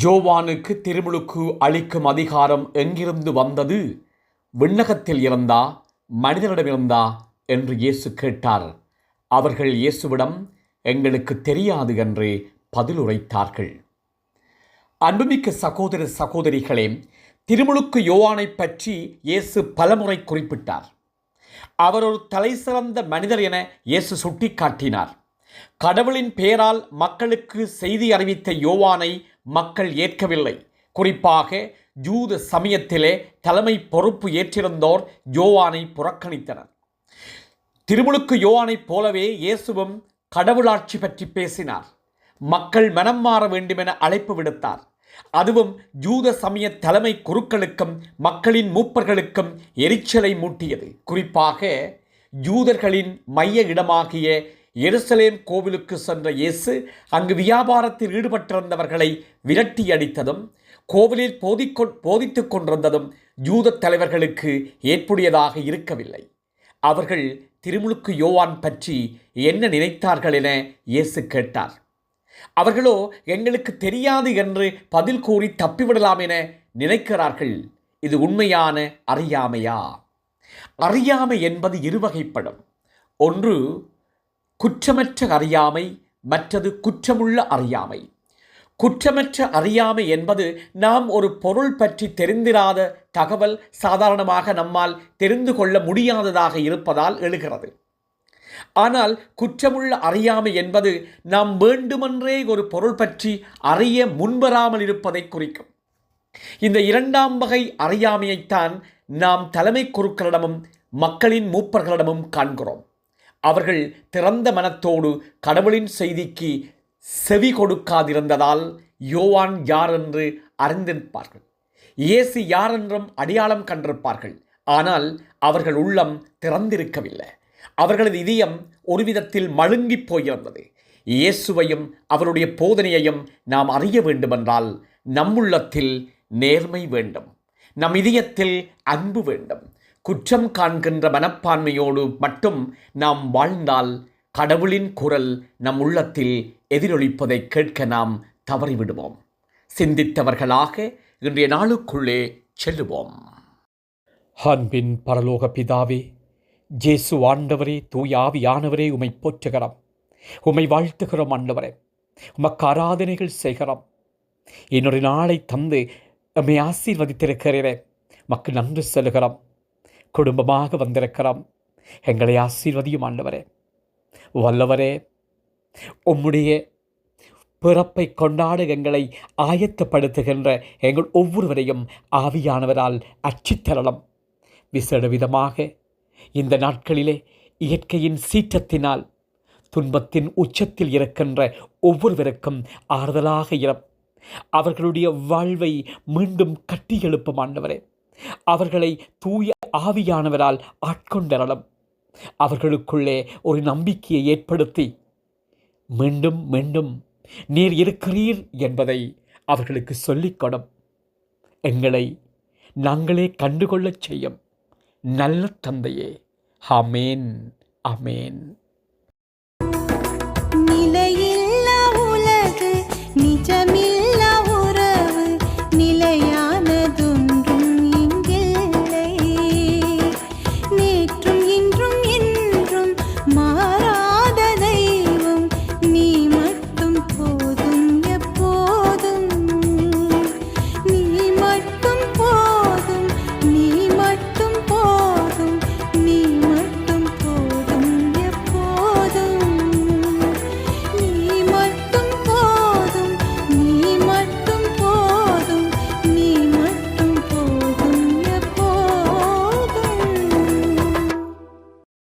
யோவானுக்கு திருமுழுக்கு அளிக்கும் அதிகாரம் எங்கிருந்து வந்தது? விண்ணகத்தில் இருந்தா மனிதனிடமிருந்தா என்று இயேசு கேட்டார். அவர்கள் இயேசுவிடம் எங்களுக்கு தெரியாது என்று பதில் உரைத்தார்கள். அன்புமிக்க சகோதர சகோதரிகளே, திருமுழுக்கு யோவானை பற்றி இயேசு பலமுறை குறிப்பிட்டார். அவர் ஒரு தலைசிறந்த மனிதர் என இயேசு சுட்டிக்காட்டினார். கடவுளின் பெயரால் மக்களுக்கு செய்தி அறிவித்த யோவானை மக்கள் ஏற்கவில்லை. குறிப்பாக யூத சமயத்திலே தலைமை பொறுப்பு ஏற்றிருந்தோர் யோவானை புறக்கணித்தனர். திருமுழுக்கு யோவானைப் போலவே இயேசுவும் கடவுளாட்சி பற்றி பேசினார். மக்கள் மனம் மாற வேண்டுமென அழைப்பு விடுத்தார். அதுவும் யூத சமய தலைமை குருக்களுக்கும் மக்களின் மூப்பர்களுக்கும் எரிச்சலை மூட்டியது. குறிப்பாக யூதர்களின் மைய இடமாகிய எருசலேம் கோவிலுக்கு சென்ற இயேசு அங்கு வியாபாரத்தில் ஈடுபட்டிருந்தவர்களை விரட்டி அடித்ததும் கோவிலில் போதித்துக் கொண்டிருந்ததும் யூத தலைவர்களுக்கு ஏற்புடையதாக இருக்கவில்லை. அவர்கள் திருமுழுக்கு யோவான் பற்றி என்ன நினைத்தார்கள் என இயேசு கேட்டார். அவர்களோ எங்களுக்கு தெரியாது என்று பதில் கூறி தப்பிவிடலாம் என நினைக்கிறார்கள். இது உண்மையான அறியாமையா? அறியாமை என்பது இருவகைப்படும். ஒன்று குற்றமற்ற அறியாமை, மற்றது குற்றமுள்ள அறியாமை. குற்றமற்ற அறியாமை என்பது நாம் ஒரு பொருள் பற்றி தெரிந்திராத தகவல் சாதாரணமாக நம்மால் தெரிந்து கொள்ள முடியாததாக இருப்பதால் எழுகிறது. ஆனால் குற்றமுள்ள அறியாமை என்பது நாம் வேண்டுமென்றே ஒரு பொருள் பற்றி அறிய முன்வராமல் இருப்பதை குறிக்கும். இந்த இரண்டாம் வகை அறியாமையைத்தான் நாம் தலைமை குருக்களிடமும் மக்களின் மூப்பர்களிடமும் காண்கிறோம். அவர்கள் திறந்த மனத்தோடு கடவுளின் செய்திக்கு செவி கொடுக்காதிருந்ததால் யோவான் யார் என்று அறிந்திருப்பார்கள். இயேசு யார் என்றும் அடையாளம் கண்டிருப்பார்கள். ஆனால் அவர்கள் உள்ளம் திறந்திருக்கவில்லை. அவர்களது இதயம் ஒரு விதத்தில் மழுங்கி போயிருந்தது. இயேசுவையும் அவருடைய போதனையையும் நாம் அறிய வேண்டுமென்றால் நம்முள்ளத்தில் நேர்மை வேண்டும், நம் இதயத்தில் அன்பு வேண்டும். குற்றம் காண்கின்ற மனப்பான்மையோடு மட்டும் நாம் வாழ்ந்தால் கடவுளின் குரல் நம் உள்ளத்தில் எதிரொலிப்பதை கேட்க நாம் தவறிவிடுவோம். சிந்தித்தவர்களாக இன்றைய நாளுக்குள்ளே செல்லுவோம். அன்பின் பரலோக பிதாவே, இயேசு ஆண்டவரே, தூய ஆவியானவரே, உம்மை போற்றுகிறோம், உம்மை வாழ்த்துகிறோம். ஆண்டவரே, உமக்கு ஆராதனைகள் செய்கிறோம். என்னுடைய நாளை தந்து உம்மை ஆசீர்வதித்திருக்கிறீரே, உமக்கு நன்றி செல்கிறோம். குடும்பமாக வந்திருக்கிறோம். எங்களை ஆசீர்வதியும் ஆண்டவரே. வல்லவரே, உம்முடைய பிறப்பை கொண்டாட எங்களை ஆயத்தப்படுத்துகின்ற எங்கள் ஒவ்வொருவரையும் ஆவியானவரால் அச்சித்தரலாம். விசேட விதமாக இந்த நாட்களிலே இயற்கையின் சீற்றத்தினால் துன்பத்தின் உச்சத்தில் இருக்கின்ற ஒவ்வொருவருக்கும் ஆறுதலாக இரும். அவர்களுடைய வாழ்வை மீண்டும் கட்டி எழுப்பும் ஆண்டவரே. அவர்களை தூய ஆவியானவரால் ஆட்கொண்டரலும். அவர்களுக்குள்ளே ஒரு நம்பிக்கையை ஏற்படுத்தி மீண்டும் மீண்டும் நீர் இருக்கிறீர் என்பதை அவர்களுக்கு சொல்லிக்கொடும். எங்களை நாங்களே கண்டுகொள்ளச் செய்யும் நல்ல தந்தையே. ஆமேன், ஆமேன்.